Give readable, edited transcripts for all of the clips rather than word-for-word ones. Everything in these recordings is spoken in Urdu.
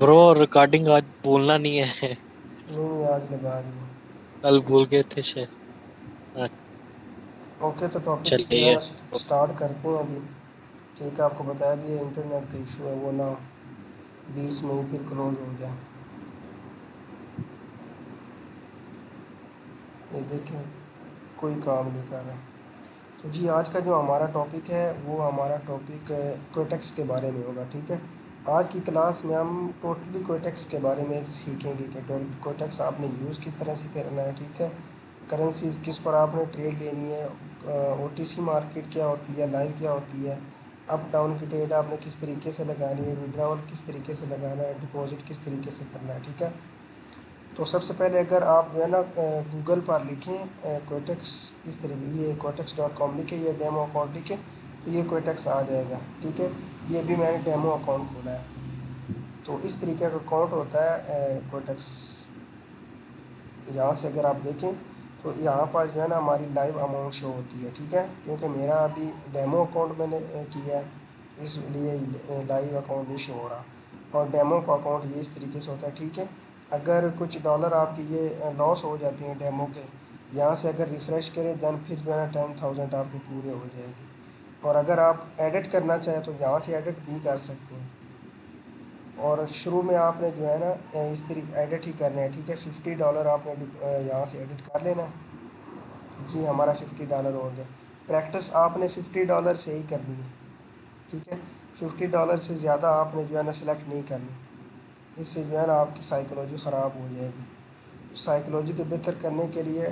برو ریکارڈنگ آج بولنا نہیں ہے. نہیں نہیں آج لگا دی. کل بھول گئے تھے ہاں، اوکے تو ٹاپک جو ہے چلیے. نا اسٹارٹ کرتے ہیں ابھی. ٹھیک ہے آپ کو بتایا بھی ہے انٹرنیٹ کا ایشو ہے وہ نہ بیچ میں ہی پھر کلوز ہو جائے. یہ دیکھیں کوئی کام نہیں کر رہا. تو جی آج کا جو ہمارا ٹاپک ہے وہ ہمارا ٹاپک کوٹیکس کے بارے میں ہوگا. ٹھیک ہے آج کی کلاس میں ہم ٹوٹلی کوٹیکس کے بارے میں سیکھیں گے کہ کوٹیکس آپ نے یوز کس طرح سے کرنا ہے. ٹھیک ہے کرنسیز کس پر آپ نے ٹریڈ لینی ہے, او ٹی سی مارکیٹ کیا ہوتی ہے, لائیو کیا ہوتی ہے, اپ ڈاؤن کی ٹریڈ آپ نے کس طریقے سے لگانی ہے, وڈراول کس طریقے سے لگانا ہے, ڈپازٹ کس طریقے سے کرنا ہے. ٹھیک ہے تو سب سے پہلے اگر آپ جو ہے نا گوگل پر لکھیں کوٹیکس اس طریقے یہ کوٹیکس.com لکھیں یہ ڈیمو اکاؤنٹ لکھیں تو یہ کوٹیکس آ جائے گا. ٹھیک ہے یہ بھی میں نے ڈیمو اکاؤنٹ کھولا ہے. تو اس طریقے کا اکاؤنٹ ہوتا ہے کوٹیکس. یہاں سے اگر آپ دیکھیں تو یہاں پر جو ہے نا ہماری لائیو اماؤنٹ شو ہوتی ہے. ٹھیک ہے کیونکہ میرا ابھی ڈیمو اکاؤنٹ میں نے کیا ہے اس لیے لائیو اکاؤنٹ نہیں شو ہو رہا. اور ڈیمو کا اکاؤنٹ یہ اس طریقے سے ہوتا ہے. ٹھیک ہے اگر کچھ ڈالر آپ کی یہ لاس ہو جاتی ہیں ڈیمو کے یہاں سے اگر ریفریش کریں دین پھر جو ہے نا 10,000 آپ کے پورے ہو جائے گی. اور اگر آپ ایڈٹ کرنا چاہیں تو یہاں سے ایڈٹ بھی کر سکتے ہیں. اور شروع میں آپ نے جو ہے نا اس طریقے ایڈٹ ہی کرنا ہے. ٹھیک ہے $50 آپ نے یہاں سے ایڈٹ کر لینا ہے. جی ہمارا $50 ہو گیا. پریکٹس آپ نے $50 سے ہی کرنی ہے. ٹھیک ہے $50 سے زیادہ آپ نے جو ہے نا سلیکٹ نہیں کرنی. اس سے جو ہے نا آپ کی سائیکلوجی خراب ہو جائے گی. سائیکلوجی کو بہتر کرنے کے لیے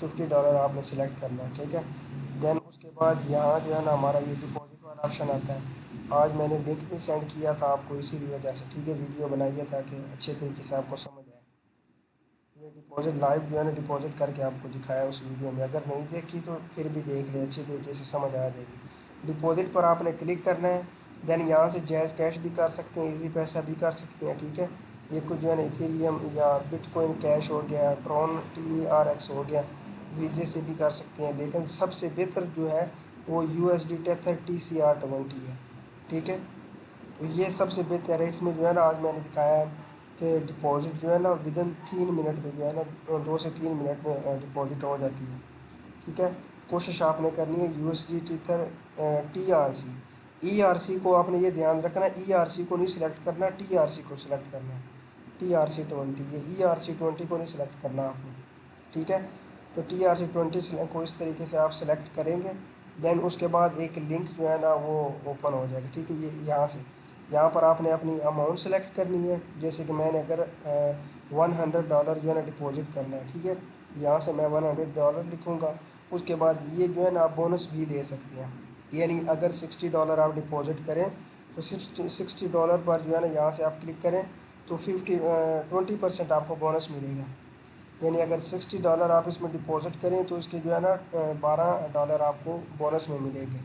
$50 آپ نے سلیکٹ کرنا ہے. ٹھیک ہے دین اس کے بعد یہاں جو ہے نا ہمارا یہ ڈپازٹ والا آپشن آتا ہے. آج میں نے لنک بھی سینڈ کیا تھا آپ کو اسی لیے وجہ سے. ٹھیک ہے ویڈیو بنائیے تاکہ اچھے طریقے سے آپ کو سمجھ آئے. یہ ڈپازٹ لائیو جو ہے نا ڈپازٹ کر کے آپ کو دکھایا اس ویڈیو میں. اگر نہیں دیکھی تو پھر بھی دیکھ لیں اچھے طریقے سے سمجھ آ جائے گی. ڈپازٹ پر آپ نے کلک کرنا ہے. دین یہاں سے جیز کیش بھی کر سکتے ہیں ایزی پیسہ بھی کر سکتے ہیں. ٹھیک ہے یہ کچھ جو ہے نا ایتھیریم یا بٹ کوائن کیش ہو گیا, ٹرون TRX ہو گیا, ویزے سے بھی کر سکتے ہیں. لیکن سب سے بہتر جو ہے وہ USD ٹیتھر TCR20 ہے. ٹھیک ہے تو یہ سب سے بہتر ہے. اس میں جو ہے نا آج میں نے دکھایا ہے کہ ڈپازٹ جو ہے نا ودن 3 منٹ میں جو ہے نا 2 سے 3 منٹ میں ڈپازٹ ہو جاتی ہے. ٹھیک ہے کوشش آپ نے کرنی ہے USD ٹیتھر TRC کو آپ نے یہ دھیان رکھنا ہے ERC کو نہیں سلیکٹ کرنا TRC کو سلیکٹ کرنا ہے. TRC20 یہ ERC20 کو نہیں سلیکٹ کرنا آپ نے. ٹھیک ہے تو TRC20 کو اس طریقے سے آپ سلیکٹ کریں گے. دین اس کے بعد ایک لنک جو ہے نا وہ اوپن ہو جائے گا. ٹھیک ہے یہ یہاں پر آپ نے اپنی اماؤنٹ سلیکٹ کرنی ہے. جیسے کہ میں نے اگر $100 جو ہے نا ڈپازٹ کرنا ہے. ٹھیک ہے یہاں سے میں $100 لکھوں گا. اس کے بعد یہ جو ہے نا آپ بونس بھی لے سکتے ہیں. یعنی اگر $60 آپ ڈپازٹ کریں تو $60 پر جو ہے نا یہاں سے آپ کلک کریں تو 20% آپ کو بونس ملے گا. یعنی اگر $60 آپ اس میں ڈپازٹ کریں تو اس کے جو ہے نا $12 آپ کو بونس میں ملے گے.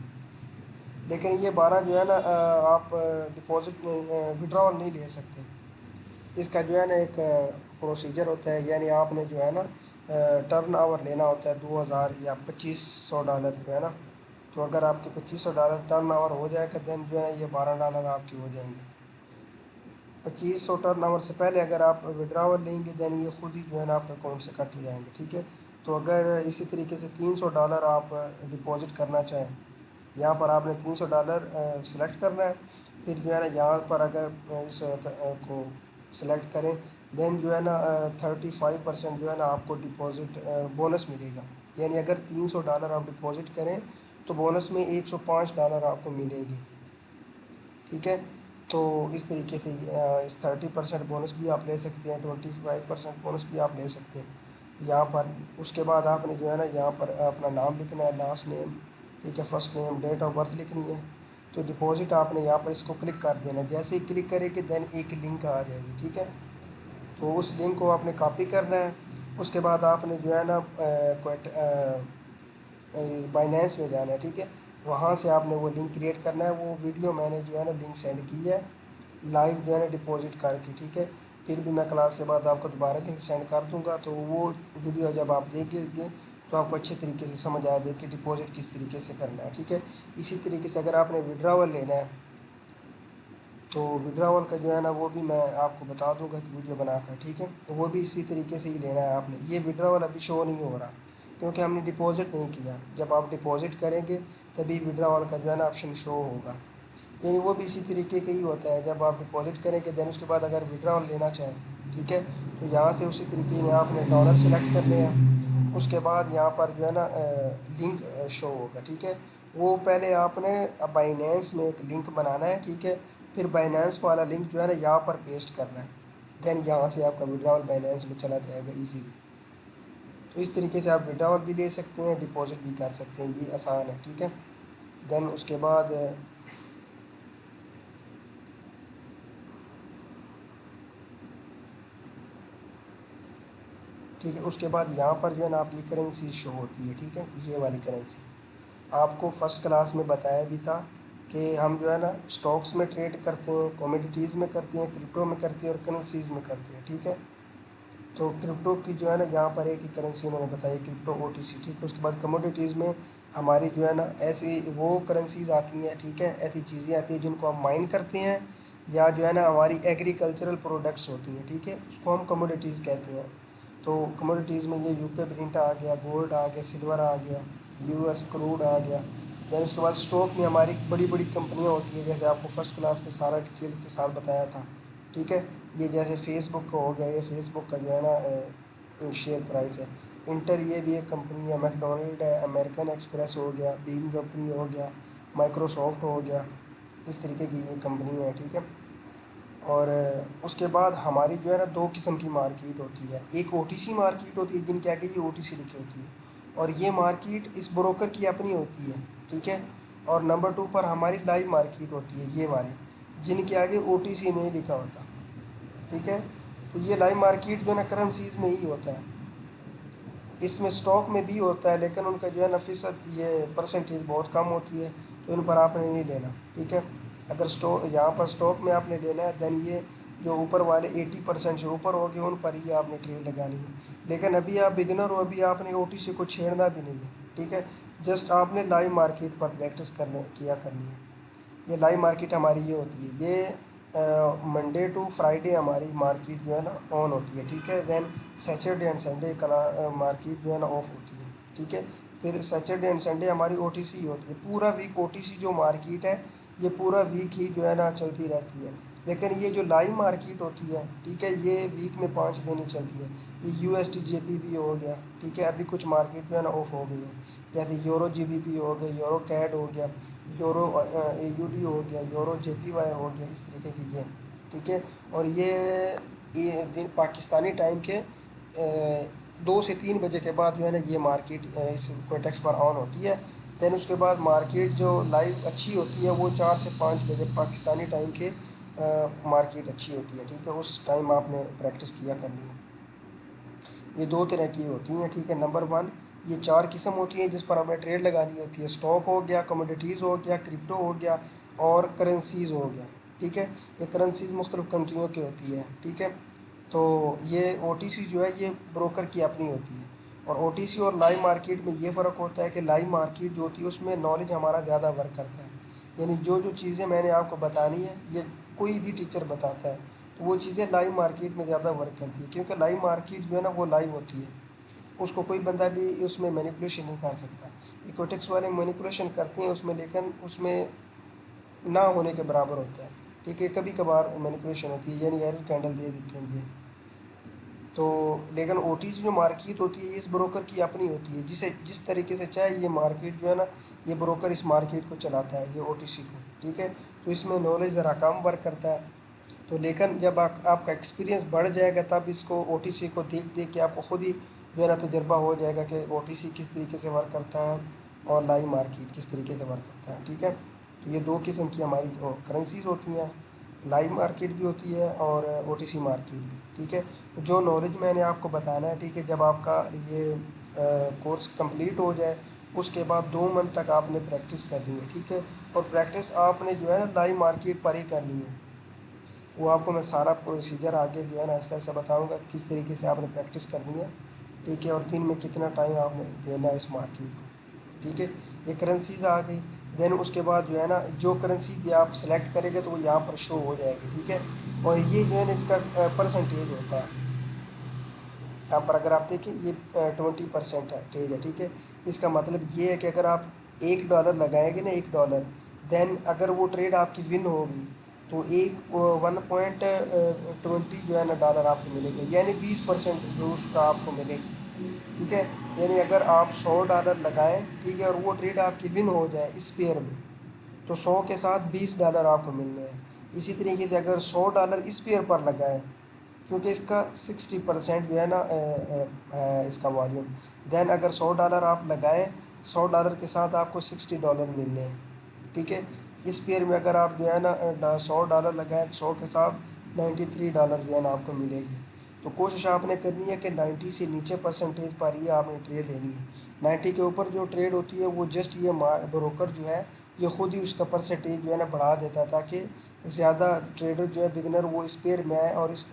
لیکن یہ 12 جو ہے نا آپ ڈپازٹ میں وڈراول نہیں لے سکتے. اس کا جو ہے نا ایک پروسیجر ہوتا ہے. یعنی آپ نے جو ہے نا ٹرن آور لینا ہوتا ہے 2,000 یا $2,500 جو ہے نا. تو اگر آپ کے $2,500 ٹرن آور ہو جائے گا دین جو ہے نا یہ $12 آپ کے ہو جائیں گے. 2,500 ٹرن آور سے پہلے اگر آپ وڈراول لیں گے دین یہ خود ہی جو ہے نا آپ کے اکاؤنٹ سے کٹ جائیں گے. ٹھیک ہے تو اگر اسی طریقے سے $300 آپ ڈپازٹ کرنا چاہیں یہاں پر آپ نے $300 سلیکٹ کرنا ہے. پھر جو ہے نا یہاں پر اگر اس کو سلیکٹ کریں دین جو ہے نا 35% جو ہے نا آپ کو ڈپازٹ بونس ملے گا. یعنی اگر $300 آپ ڈپازٹ کریں تو بونس میں $105 آپ کو ملے گی. ٹھیک ہے تو اس طریقے سے اس 30% بونس بھی آپ لے سکتے ہیں. 25% بونس بھی آپ لے سکتے ہیں یہاں پر. اس کے بعد آپ نے جو ہے نا یہاں پر اپنا نام لکھنا ہے, لاسٹ نیم. ٹھیک ہے first name, date of birth لکھنی ہے. تو ڈپازٹ آپ نے یہاں پر اس کو کلک کر دینا ہے. جیسے ہی کلک کرے کہ دین ایک لنک آ جائے گی. ٹھیک ہے تو اس لنک کو آپ نے کاپی کرنا ہے. اس کے بعد آپ نے جو ہے نا بائنینس میں جانا ہے. ٹھیک ہے وہاں سے آپ نے وہ لنک کریٹ کرنا ہے. وہ ویڈیو میں نے جو ہے نا لنک سینڈ کی ہے لائیو جو ہے نا ڈپازٹ کر کے. ٹھیک ہے پھر بھی میں کلاس کے بعد آپ کو دوبارہ لنک سینڈ کر دوں گا. تو وہ ویڈیو جب آپ دیکھیں گے تو آپ کو اچھے طریقے سے سمجھ آ جائے کہ ڈپازٹ کس طریقے سے کرنا ہے. ٹھیک ہے اسی طریقے سے اگر آپ نے وڈراول لینا ہے تو وڈراول کا جو ہے نا وہ بھی میں آپ کو بتا دوں گا کہ ویڈیو بنا کر، ٹھیک ہے، تو وہ بھی اسی طریقے سے ہی لینا ہے آپ نے۔ یہ وڈراول ابھی شو نہیں ہو رہا کیونکہ ہم نے ڈپازٹ نہیں کیا، جب آپ ڈپازٹ کریں گے تبھی وڈراول کا جو ہے نا آپشن شو ہوگا۔ یعنی وہ بھی اسی طریقے کا ہی ہوتا ہے، جب آپ ڈپازٹ کریں گے دین اس کے بعد اگر وڈراول لینا چاہیں، ٹھیک ہے، تو یہاں سے اسی طریقے سے آپ نے ڈالر سلیکٹ کرنے ہیں، اس کے بعد یہاں پر جو ہے نا لنک شو ہوگا، ٹھیک ہے، وہ پہلے آپ نے بائنینس میں ایک لنک بنانا ہے، ٹھیک ہے، پھر بائنینس والا لنک جو ہے نا یہاں پر پیسٹ کرنا ہے، دین یہاں سے آپ کا وڈراول بائنینس میں چلا جائے گا ایزیلی۔ تو اس طریقے سے آپ وڈراول بھی لے سکتے ہیں، ڈپازٹ بھی کر سکتے ہیں، یہ آسان ہے، ٹھیک ہے۔ دین اس کے بعد ٹھیک ہے، اس کے بعد یہاں پر جو ہے نا آپ کی کرنسی شو ہوتی ہے، ٹھیک ہے، یہ والی کرنسی آپ کو فرسٹ کلاس میں بتایا بھی تھا کہ ہم جو ہے نا اسٹاکس میں ٹریڈ کرتے ہیں، کوموڈیٹیز میں کرتے ہیں، کرپٹو میں کرتے ہیں اور کرنسیز میں کرتے ہیں، ٹھیک ہے۔ تو کرپٹو کی جو ہے نا یہاں پر ایک ہی کرنسی انہوں نے بتائی، کرپٹو او ٹی سی، ٹھیک ہے۔ اس کے بعد کموڈیٹیز میں ہماری جو ہے نا ایسی وہ کرنسیز آتی ہیں، ٹھیک ہے، ایسی چیزیں آتی ہیں جن کو ہم مائن کرتے ہیں، یا جو ہے نا ہماری ایگریکلچرل پروڈکٹس ہوتی ہیں، ٹھیک ہے، اس کو ہم کموڈیٹیز کہتے ہیں۔ تو کموڈیٹیز میں یہ یو کے برنٹ آ گیا، گولڈ آ گیا، سلور آ گیا، یو ایس کروڈ آ گیا۔ دین اس کے بعد اسٹاک میں ہماری بڑی بڑی کمپنیاں ہوتی ہیں، جیسے آپ کو فرسٹ کلاس میں سارا ڈیٹیل کے ساتھ بتایا تھا، ٹھیک ہے۔ یہ جیسے فیس بک کا ہو گیا، یہ فیس بک کا جو ہے نا شیئر پرائس ہے۔ انٹر یہ بھی ایک کمپنی ہے، میکڈونلڈ ہے، امریکن ایکسپریس ہو گیا، بینگ کمپنی ہو گیا، مائکروسافٹ ہو گیا، اس طریقے کی یہ کمپنی ہے، ٹھیک ہے۔ اور اس کے بعد ہماری جو ہے نا دو قسم کی مارکیٹ ہوتی ہے، ایک او ٹی سی مارکیٹ ہوتی ہے جن کے آگے یہ او ٹی سی لکھی ہوتی ہے، اور یہ مارکیٹ اس بروکر کی اپنی ہوتی ہے، ٹھیک ہے۔ اور نمبر 2 پر ہماری لائیو مارکیٹ ہوتی ہے، یہ والی جن کے آگے او ٹی سی نہیں لکھا ہوتا، ٹھیک ہے۔ تو یہ لائیو مارکیٹ جو ہے نا کرنسیز میں ہی ہوتا ہے، اس میں اسٹاک میں بھی ہوتا ہے لیکن ان کا جو ہے نا فیصد یہ پرسنٹیج بہت کم ہوتی ہے، تو ان پر آپ نے نہیں لینا، ٹھیک ہے۔ اگر یہاں پر اسٹاک میں آپ نے لینا ہے دین یہ جو اوپر والے 80% سے اوپر ہو گئے ان پر ہی آپ نے ٹریڈ لگانی ہے، لیکن ابھی آپ بگنر ہو، ابھی آپ نے او ٹی سی کو چھیڑنا بھی نہیں ہے، ٹھیک ہے، جسٹ آپ نے لائیو مارکیٹ پر پریکٹس کرنی ہے۔ یہ لائیو مارکیٹ ہماری یہ ہوتی ہے، یہ منڈے ٹو فرائیڈے ہماری مارکیٹ جو ہے نا آن ہوتی ہے، ٹھیک ہے، دین سیچرڈے اینڈ سنڈے مارکیٹ جو ہے نا آف ہوتی ہے، ٹھیک ہے۔ پھر سیچرڈے اینڈ سنڈے ہماری او ٹی سی ہوتی ہے، پورا ویک او ٹی سی جو مارکیٹ ہے یہ پورا ویک ہی جو ہے نا چلتی رہتی ہے، لیکن یہ جو لائیو مارکیٹ ہوتی ہے، ٹھیک ہے، یہ ویک میں 5 دن ہی چلتی ہے۔ یہ یو ایس ٹی جے پی بھی ہو گیا، ٹھیک ہے، ابھی کچھ مارکیٹ جو ہے نا آف ہو گئی ہے، جیسے یورو جی بی پی ہو گیا، یورو کیڈ ہو گیا، یورو اے یو ڈی ہو گیا، یورو جے پی وائی ہو گیا، اس طریقے کی یہ، ٹھیک ہے۔ اور یہ دن پاکستانی ٹائم کے 2 سے 3 بجے کے بعد جو ہے نا یہ مارکیٹ اس کوٹیکس پر آن ہوتی ہے، دین اس کے بعد مارکیٹ جو لائیو اچھی ہوتی ہے وہ 4 سے 5 بجے پاکستانی ٹائم کے مارکیٹ اچھی ہوتی ہے، ٹھیک ہے، اس ٹائم آپ نے پریکٹس کیا کرنی ہے۔ یہ 2 طرح کی ہوتی ہیں، ٹھیک ہے۔ نمبر 1 یہ 4 قسم ہوتی ہیں جس پر ہمیں ٹریڈ لگانی ہوتی ہے، اسٹاک ہو گیا، کموڈیٹیز ہو گیا، کرپٹو ہو گیا اور کرنسیز ہو گیا، ٹھیک ہے۔ یہ کرنسیز مختلف کنٹریوں کی ہوتی ہے، ٹھیک ہے۔ تو یہ او ٹی سی جو ہے یہ بروکر کی اپنی ہوتی ہے، اور او ٹی سی اور لائیو مارکیٹ میں یہ فرق ہوتا ہے کہ لائیو مارکیٹ جو ہوتی ہے اس میں نالج ہمارا زیادہ ورک کرتا ہے، یعنی جو چیزیں میں نے آپ کو بتانی ہے یہ کوئی بھی ٹیچر بتاتا ہے تو وہ چیزیں لائیو مارکیٹ میں زیادہ ورک کرتی ہے، کیونکہ لائیو مارکیٹ جو ہے نا وہ لائیو ہوتی ہے، اس کو کوئی بندہ بھی اس میں مینیپولیشن نہیں کر سکتا۔ ایکوٹکس والے مینیپولیشن کرتے ہیں اس میں، لیکن اس میں نہ ہونے کے برابر ہوتا ہے، ٹھیک ہے، کبھی کبھار مینیپولیشن ہوتی ہے، یعنی ایرر کینڈل دے دیتے ہیں یہ تو۔ لیکن او ٹی سی جو مارکیٹ ہوتی ہے اس بروکر کی اپنی ہوتی ہے، جس طریقے سے چاہے یہ مارکیٹ جو ہے نا یہ بروکر اس مارکیٹ کو چلاتا ہے، یہ او ٹی سی کو، ٹھیک ہے۔ تو اس میں نالج ذرا کم ورک کرتا ہے، تو لیکن جب آپ کا ایکسپیرینس بڑھ جائے گا تب اس کو او ٹی سی کو دیکھ کے آپ کو خود ہی جو ہے نا تجربہ ہو جائے گا کہ او ٹی سی کس طریقے سے ورک کرتا ہے اور لائیو مارکیٹ کس طریقے سے ورک کرتا ہے، ٹھیک ہے۔ تو یہ 2 قسم کی ہماری کرنسیز ہوتی ہیں، لائیو مارکیٹ بھی ہوتی ہے اور او ٹی سی مارکیٹ بھی، ٹھیک ہے۔ جو نالج میں نے آپ کو بتانا ہے، ٹھیک ہے، جب آپ کا یہ کورس کمپلیٹ ہو جائے اس کے بعد 2 منتھ تک آپ نے پریکٹس کرنی ہے، ٹھیک ہے، اور پریکٹس آپ نے جو ہے نا لائیو مارکیٹ پر ہی کرنی ہے۔ وہ آپ کو میں سارا پروسیجر آگے جو ہے نا ایسا ایسا بتاؤں گا کس طریقے سے آپ نے پریکٹس کرنی ہے، ٹھیک ہے، اور دن میں کتنا ٹائم آپ نے دینا ہے اس مارکیٹ کو، ٹھیک ہے۔ یہ کرنسیز آ گئی۔ دین اس کے بعد جو ہے نا جو کرنسی بھی آپ سلیکٹ کریں گے تو وہ یہاں پر شو ہو جائے گی، ٹھیک ہے. اور یہ جو ہے نا اس کا پرسنٹیج ہوتا ہے. یہاں پر اگر آپ دیکھیں یہ 20% ہے، ٹھیک ہے. اس کا مطلب یہ ہے کہ اگر آپ $1 لگائیں گے نا، $1، دین اگر وہ ٹریڈ آپ کی ون ہوگی تو 1.20 جو ہے نا ڈالر آپ کو ملے گا، یعنی 20% جو اس کا آپ کو ملے گا، ٹھیک ہے. یعنی اگر آپ $100 لگائیں، ٹھیک ہے، اور وہ ٹریڈ آپ کی ون ہو جائے اس پیئر میں، تو 100 کے ساتھ $20 آپ کو ملنے ہیں. اسی طریقے سے اگر $100 اس پیئر پر لگائیں، چونکہ اس کا 60% جو ہے نا اس کا والیوم، دین اگر $100 آپ لگائیں، $100 کے ساتھ آپ کو $60 ملنے ہیں، ٹھیک ہے. اس پیئر میں اگر آپ جو ہے نا $100 لگائیں، 100 کے ساتھ $93 جو ہے نا آپ کو ملے گی. تو کوشش آپ نے کرنی ہے کہ 90 سے نیچے پرسنٹیج پر ہی آپ نے ٹریڈ لینی ہے. 90 کے اوپر جو ٹریڈ ہوتی ہے وہ جسٹ یہ بروکر جو ہے یہ خود ہی اس کا پرسنٹیج جو ہے نا بڑھا دیتا ہے، تاکہ زیادہ ٹریڈر جو ہے بگنر وہ اس پیئر میں آئے، اور اس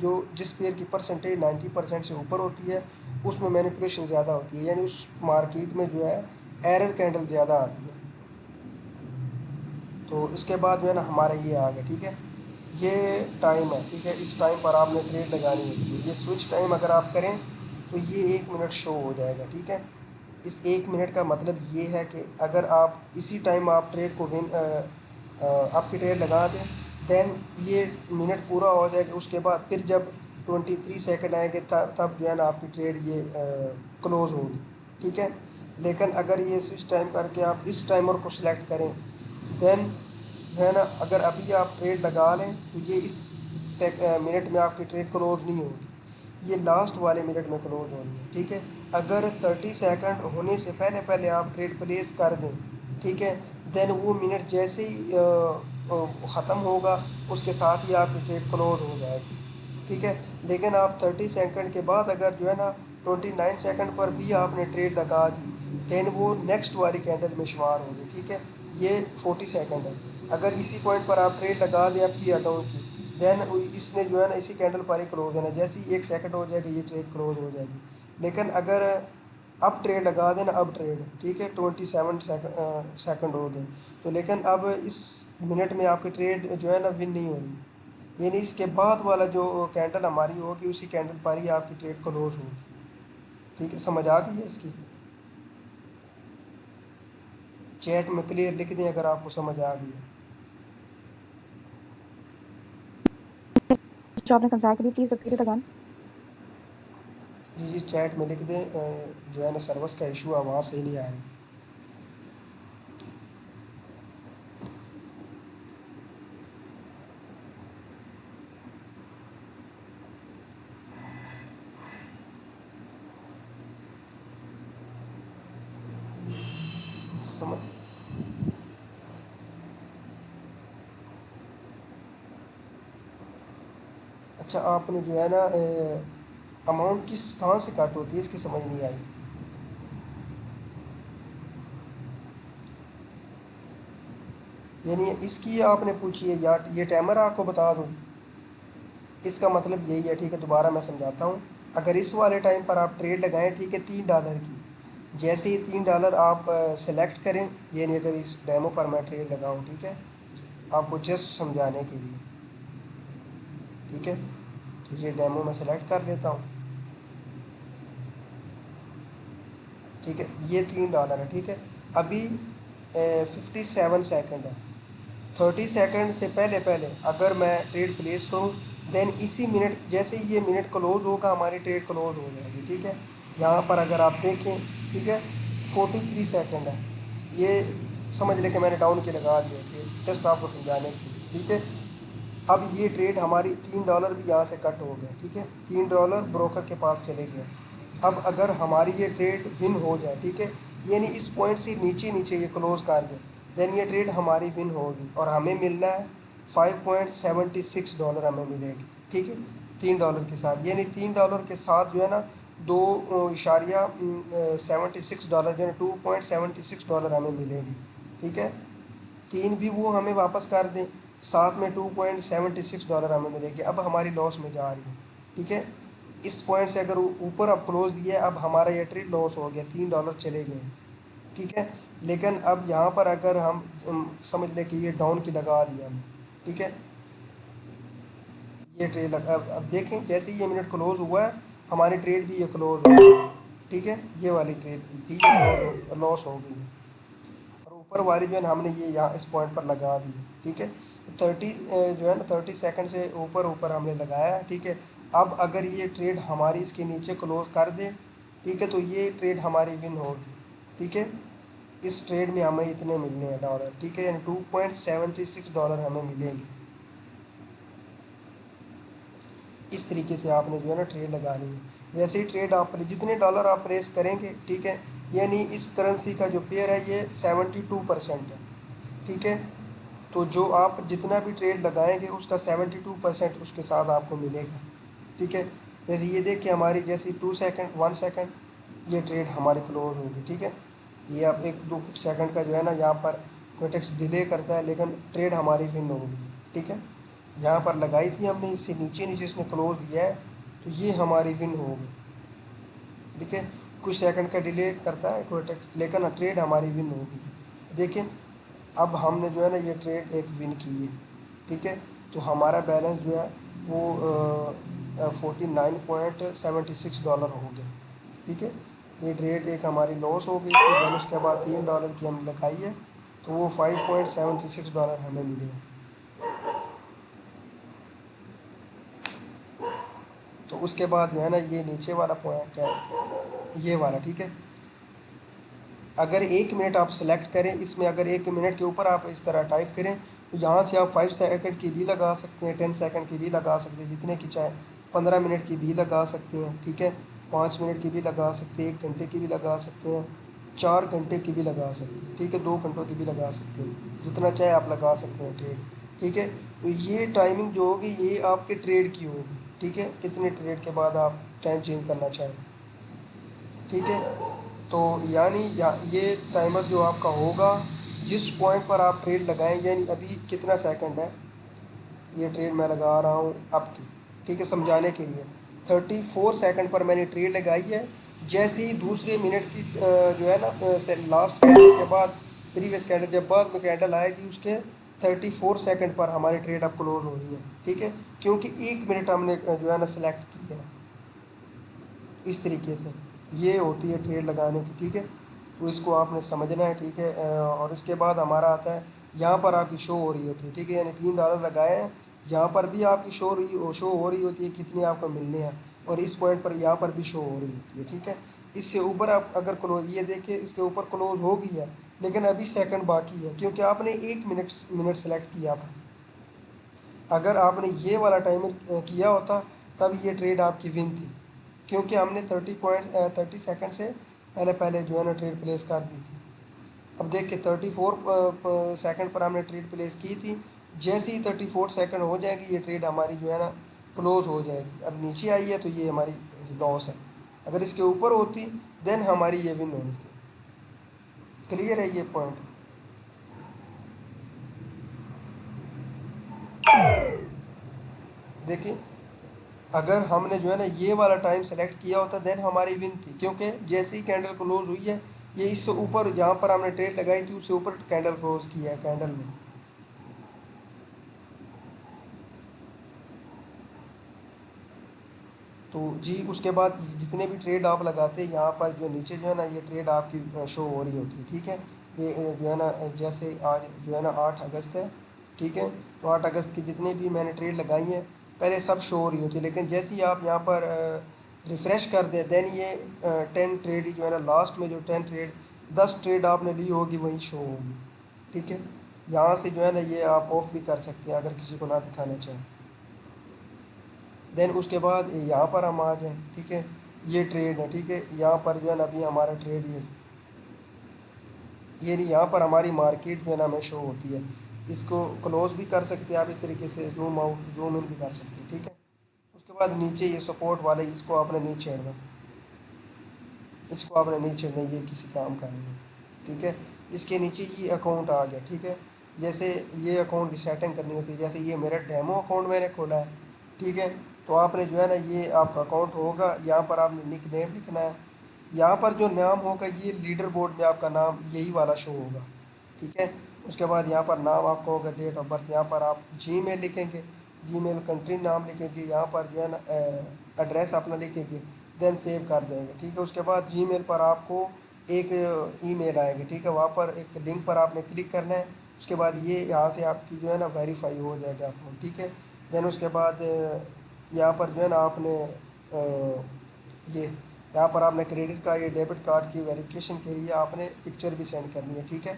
جو جس پیئر کی پرسنٹیج 90% سے اوپر ہوتی ہے اس میں مینیپولیشن زیادہ ہوتی ہے، یعنی اس مارکیٹ میں جو ہے ایرر کینڈل زیادہ آتی ہے. تو اس کے بعد جو ہے نا ہمارا یہ آ گیا، ٹھیک ہے. یہ ٹائم ہے، ٹھیک ہے. اس ٹائم پر آپ نے ٹریڈ لگانی ہوتی ہے. یہ سوئچ ٹائم اگر آپ کریں تو یہ 1 منٹ شو ہو جائے گا، ٹھیک ہے. اس 1 منٹ کا مطلب یہ ہے کہ اگر آپ اسی ٹائم آپ ٹریڈ کو آپ کی ٹریڈ لگا دیں، دین یہ منٹ پورا ہو جائے گا. اس کے بعد پھر جب 23 سیکنڈ آئیں گے تب جو ہے نا آپ کی ٹریڈ یہ کلوز ہوگی، ٹھیک ہے. لیکن اگر یہ سوئچ ٹائم کر کے آپ اس ٹائمر کو سلیکٹ کریں، دین جو ہے نا اگر ابھی آپ ٹریڈ لگا لیں تو یہ اس منٹ میں آپ کی ٹریڈ کلوز نہیں ہوگی، یہ لاسٹ والے منٹ میں کلوز ہونی ہے، ٹھیک ہے. اگر 30 سیکنڈ ہونے سے پہلے پہلے آپ ٹریڈ پلیس کر دیں، ٹھیک ہے، دین وہ منٹ جیسے ہی ختم ہوگا اس کے ساتھ ہی آپ کی ٹریڈ کلوز ہو جائے گی، ٹھیک ہے. لیکن آپ 30 سیکنڈ کے بعد اگر جو ہے نا 29 سیکنڈ پر بھی آپ نے ٹریڈ لگا دی، دین وہ نیکسٹ والی کینڈل میں شمار ہوگی، ٹھیک ہے. یہ 40 سیکنڈ ہے. اگر اسی پوائنٹ پر آپ ٹریڈ لگا دیں آپ کی اٹاؤنٹ کی، دین اس نے جو ہے نا اسی کینڈل پر ہی کلوز ہونا ہے، جیسے ہی 1 سیکنڈ ہو جائے گا یہ ٹریڈ کلوز ہو جائے گی. لیکن اگر اب ٹریڈ لگا دینا، اب ٹریڈ، ٹھیک ہے، 27 سیکنڈ ہو گئے تو، لیکن اب اس منٹ میں آپ کی ٹریڈ جو ہے نا ون نہیں ہوگی، یعنی اس کے بعد والا جو کینڈل ہماری ہوگی اسی کینڈل پر ہی آپ کی ٹریڈ کلوز ہوگی، ٹھیک ہے. سمجھ آ گئی ہے اس کی؟ چیٹ میں کلیئر لکھ دیں اگر آپ کو سمجھ آ گئی ہے. جو آپ نے سمجھایا کے لیے پلیز ریپیٹ اٹ اگین. جی جی چیٹ میں لکھ دیں، جو ہے نا سروس کا ایشو ہے وہاں صحیح نہیں آ رہی. سمجھ اچھا آپ نے جو ہے نا اماؤنٹ کہاں سے کٹ ہوتی ہے اس کی سمجھ نہیں آئی. یعنی اس کی آپ نے پوچھی ہے یا یہ ٹائمر آپ کو بتا دوں؟ اس کا مطلب یہی ہے، ٹھیک ہے. دوبارہ میں سمجھاتا ہوں. اگر اس والے ٹائم پر آپ ٹریڈ لگائیں، ٹھیک ہے، $3 کی، جیسے ہی $3 آپ سلیکٹ کریں، یعنی اگر اس ڈیمو پر میں ٹریڈ لگاؤں، ٹھیک ہے، آپ کو جسٹ سمجھانے کے لیے، ٹھیک ہے، تو یہ ڈیمو میں سلیکٹ کر لیتا ہوں، ٹھیک ہے. یہ $3 ہے، ٹھیک ہے. ابھی 57 سیکنڈ ہے. 30 سیکنڈ سے پہلے پہلے اگر میں ٹریڈ پلیس کروں، دین اسی منٹ جیسے ہی یہ منٹ کلوز ہوگا ہماری ٹریڈ کلوز ہو جائے گی، ٹھیک ہے. یہاں پر اگر آپ دیکھیں، ٹھیک ہے، 43 سیکنڈ ہے. یہ سمجھ لیں کہ میں نے ڈاؤن کے لگا دیا ٹریڈ جسٹ آپ کو سمجھانے کے لیے، ٹھیک ہے. اب یہ ٹریڈ ہماری $3 بھی یہاں سے کٹ ہو گئے، ٹھیک ہے. $3 بروکر کے پاس چلے گئے. اب اگر ہماری یہ ٹریڈ ون ہو جائے، ٹھیک ہے، یعنی اس پوائنٹ سے نیچے نیچے یہ کلوز کر دیں، دین یہ ٹریڈ ہماری ون ہوگی اور ہمیں ملنا ہے $5.76 ہمیں ملے گی، ٹھیک ہے. $3 کے ساتھ، یعنی $3 کے ساتھ جو ہے نا 2.76 جو ہے نا $2.76 ہمیں ملے گی، ٹھیک ہے. تین بھی وہ ہمیں واپس کر دیں، ساتھ میں $2.76 ہمیں ملے گی. اب ہماری لاس میں جا رہی ہے، ٹھیک ہے. اس پوائنٹ سے اگر اوپر اب کلوز دیا ہے، اب ہمارا یہ ٹریڈ لاس ہو گیا، $3 چلے گئے، ٹھیک ہے. لیکن اب یہاں پر اگر ہم سمجھ لیں کہ یہ ڈاؤن کی لگا دیا ہم نے. ٹھیک ہے, یہ ٹریڈ اب دیکھیں جیسے یہ منٹ کلوز ہوا ہے ہماری ٹریڈ بھی یہ کلوز ہو گئی ہے. ٹھیک ہے, یہ والی ٹریڈ تھی یہ کلوز ہو لاس ہو گئی ہے. اور اوپر والی جو ہے نا ہم نے یہ یہاں اس پوائنٹ پر لگا دی. ٹھیک ہے, 30 جو ہے نا 30 سیکنڈ سے اوپر ہم نے لگایا ہے. ٹھیک ہے, اب اگر یہ ٹریڈ ہماری اس کے نیچے کلوز کر دے, ٹھیک ہے, تو یہ ٹریڈ ہماری ون ہوگی. ٹھیک ہے, اس ٹریڈ میں ہمیں اتنے ملنے ہیں ڈالر. ٹھیک ہے, یعنی $2.76 ہمیں ملیں گے. اس طریقے سے آپ نے جو ہے نا ٹریڈ لگانی ہے. جیسے ہی ٹریڈ آپ جتنے ڈالر آپ پلیس کریں گے, ٹھیک ہے, یعنی اس کرنسی کا جو پیئر ہے یہ 72% ہے. ٹھیک ہے, تو جو آپ جتنا بھی ٹریڈ لگائیں گے اس کا 72% اس کے ساتھ آپ کو ملے گا. ٹھیک ہے, جیسے یہ دیکھ کے ہماری جیسی 2 سیکنڈ 1 سیکنڈ یہ ٹریڈ ہماری کلوز ہوگی. ٹھیک ہے, یہ اب 1-2 سیکنڈ کا جو ہے نا یہاں پر کوٹیکس ڈیلے کرتا ہے لیکن ٹریڈ ہماری ون ہوگی. ٹھیک ہے, یہاں پر لگائی تھی ہم نے, اس سے نیچے اس نے کلوز دیا ہے تو یہ ہماری ون ہوگی. ٹھیک ہے, کچھ سیکنڈ کا ڈیلے کرتا ہے کوٹیکس لیکن ٹریڈ ہماری ون ہوگی. دیکھیں اب ہم نے جو ہے نا یہ ٹریڈ ایک ون کی ہے. ٹھیک ہے, تو ہمارا بیلنس جو ہے وہ $49.76 ہو گیا. ٹھیک ہے, یہ ٹریڈ ایک ہماری لاس ہو گئی تھی. دین اس کے بعد $3 کی ہم لگائی ہے تو وہ $5.76 ہمیں ملے ہیں. تو اس کے بعد جو ہے نا یہ نیچے والا پوائنٹ ہے یہ والا. ٹھیک ہے, اگر 1 منٹ آپ سلیکٹ کریں اس میں, اگر 1 منٹ کے اوپر آپ اس طرح ٹائپ کریں تو یہاں سے آپ 5 سیکنڈ کی بھی لگا سکتے ہیں, 10 سیکنڈ کی بھی لگا سکتے ہیں, جتنے کی چاہے, 15 منٹ کی بھی لگا سکتے ہیں. ٹھیک ہے, 5 منٹ کی بھی لگا سکتے ہیں, 1 گھنٹے کی بھی لگا سکتے ہیں, 4 گھنٹے کی بھی لگا سکتے ہیں. ٹھیک ہے, 2 گھنٹوں کی بھی لگا سکتے ہیں, جتنا چاہے آپ لگا سکتے ہیں ٹریڈ. ٹھیک ہے, تو یہ ٹائمنگ جو ہوگی یہ آپ کے ٹریڈ کی ہوگی. ٹھیک ہے, کتنے ٹریڈ کے بعد آپ ٹائم چینج کرنا چاہیں. ٹھیک ہے, تو یعنی یہ ٹائمر جو آپ کا ہوگا جس پوائنٹ پر آپ ٹریڈ لگائیں, یعنی ابھی کتنا سیکنڈ ہے یہ ٹریڈ میں لگا رہا ہوں اب کی. ٹھیک ہے, سمجھانے کے لیے 34 سیکنڈ پر میں نے ٹریڈ لگائی ہے. جیسے ہی دوسرے منٹ کی جو ہے نا لاسٹ کینڈل کے بعد پریویس کینڈل جب بعد میں کینڈل آئے گی اس کے 34 سیکنڈ پر ہماری ٹریڈ اب کلوز ہو رہی ہے. ٹھیک ہے, کیونکہ 1 منٹ ہم نے جو ہے نا سلیکٹ کی ہے. اس طریقے سے یہ ہوتی ہے ٹریڈ لگانے کی. ٹھیک ہے, تو اس کو آپ نے سمجھنا ہے. ٹھیک ہے, اور اس کے بعد ہمارا آتا ہے یہاں پر آپ کی شو ہو رہی ہوتی ہے. ٹھیک ہے, یعنی $3 لگائے ہیں, یہاں پر بھی آپ کی شو ہو رہی ہوتی ہے کتنے آپ کو ملنے ہیں, اور اس پوائنٹ پر یہاں پر بھی شو ہو رہی ہوتی ہے. ٹھیک ہے, اس سے اوپر آپ اگر کلوز یہ دیکھیں اس کے اوپر کلوز ہو گئی ہے لیکن ابھی سیکنڈ باقی ہے کیونکہ آپ نے 1 منٹ سلیکٹ کیا تھا. اگر آپ نے یہ والا ٹائمر کیا ہوتا تب یہ ٹریڈ آپ کی ون تھی, کیونکہ ہم نے 30 سیکنڈ سے پہلے جو ہے نا ٹریڈ پلیس کر دی تھی. اب دیکھ کے 34 سیکنڈ پر ہم نے ٹریڈ پلیس کی تھی. جیسے ہی 34 سیکنڈ ہو جائے گی یہ ٹریڈ ہماری جو ہے نا کلوز ہو جائے گی. اب نیچے آئی ہے تو یہ ہماری لاس ہے. اگر اس کے اوپر ہوتی دین ہماری یہ ون ہونی تھی. کلیئر ہے یہ پوائنٹ. دیکھیں اگر ہم نے جو ہے نا یہ والا ٹائم سلیکٹ کیا ہوتا دین ہماری ون تھی, کیونکہ جیسے ہی کینڈل کلوز ہوئی ہے یہ اس سے اوپر جہاں پر ہم نے ٹریڈ لگائی تھی اس سے اوپر کینڈل کلوز کیا ہے کینڈل میں. تو جی اس کے بعد جتنے بھی ٹریڈ آپ لگاتے ہیں یہاں پر جو نیچے جو ہے نا یہ ٹریڈ آپ کی شو ہو رہی ہوتی ہے. ٹھیک ہے, یہ جو ہے نا جیسے آج جو ہے نا 8 اگست ہے. ٹھیک ہے, تو 8 اگست کی جتنے بھی میں نے ٹریڈ لگائی ہیں پہلے سب شو ہو رہی ہوتی ہے, لیکن جیسے ہی آپ یہاں پر ریفریش کر دیں دین یہ 10 ٹریڈ جو ہے نا لاسٹ میں جو 10 ٹریڈ آپ نے لی ہوگی وہی شو ہوگی. ٹھیک ہے, یہاں سے جو ہے نا یہ آپ آف بھی کر سکتے ہیں اگر کسی کو نہ دکھانا چاہیں. دین اس کے بعد یہاں پر ہم آ جائیں. ٹھیک ہے, یہ ٹریڈ ہے. ٹھیک ہے, یہاں پر جو ہے نا ابھی ہمارا ٹریڈ یہ نہیں, یہاں پر ہماری مارکیٹ جو ہے نا ہمیں شو ہوتی ہے. اس کو کلوز بھی کر سکتے ہیں آپ اس طریقے سے, زوم آؤٹ زوم ان بھی کر سکتے ہیں. ٹھیک ہے, اس کے بعد نیچے یہ سپورٹ والے اس کو آپ نے نہیں چھیڑنا, اس کو آپ نے نہیں چھیڑنا, یہ کسی کام کا نہیں ہے. ٹھیک ہے, اس کے نیچے یہ اکاؤنٹ آ گیا. ٹھیک ہے, جیسے یہ اکاؤنٹ کی سیٹنگ کرنی ہوتی ہے, جیسے یہ میرا ڈیمو اکاؤنٹ میں نے کھولا ہے. ٹھیک ہے, تو آپ نے جو ہے نا یہ آپ کا اکاؤنٹ ہوگا, یہاں پر آپ نے نک نیم لکھنا ہے. یہاں پر جو نام ہوگا یہ لیڈر بورڈ میں آپ کا نام یہی والا شو ہوگا، ٹھیک ہے. اس کے بعد یہاں پر نام آپ کا ہوگا، ڈیٹ آف برتھ، یہاں پر آپ جی میل لکھیں گے، جی میل کنٹری نام لکھیں گے، یہاں پر جو ہے نا ایڈریس اپنا لکھیں گے، دین سیو کر دیں گے، ٹھیک ہے. اس کے بعد جی میل پر آپ کو ایک ای میل آئے گا، ٹھیک ہے. وہاں پر ایک لنک پر آپ نے کلک کرنا ہے. اس کے بعد یہ یہاں سے آپ کی جو ہے نا ویریفائی ہو جائے گا اکاؤنٹ، ٹھیک ہے. دین اس کے بعد یہاں پر جو ہے نا آپ نے یہ یہاں پر آپ نے کریڈٹ کارڈ یا ڈیبٹ کارڈ کی ویریفیکیشن کے لیے آپ نے پکچر بھی سینڈ کرنی ہے، ٹھیک ہے،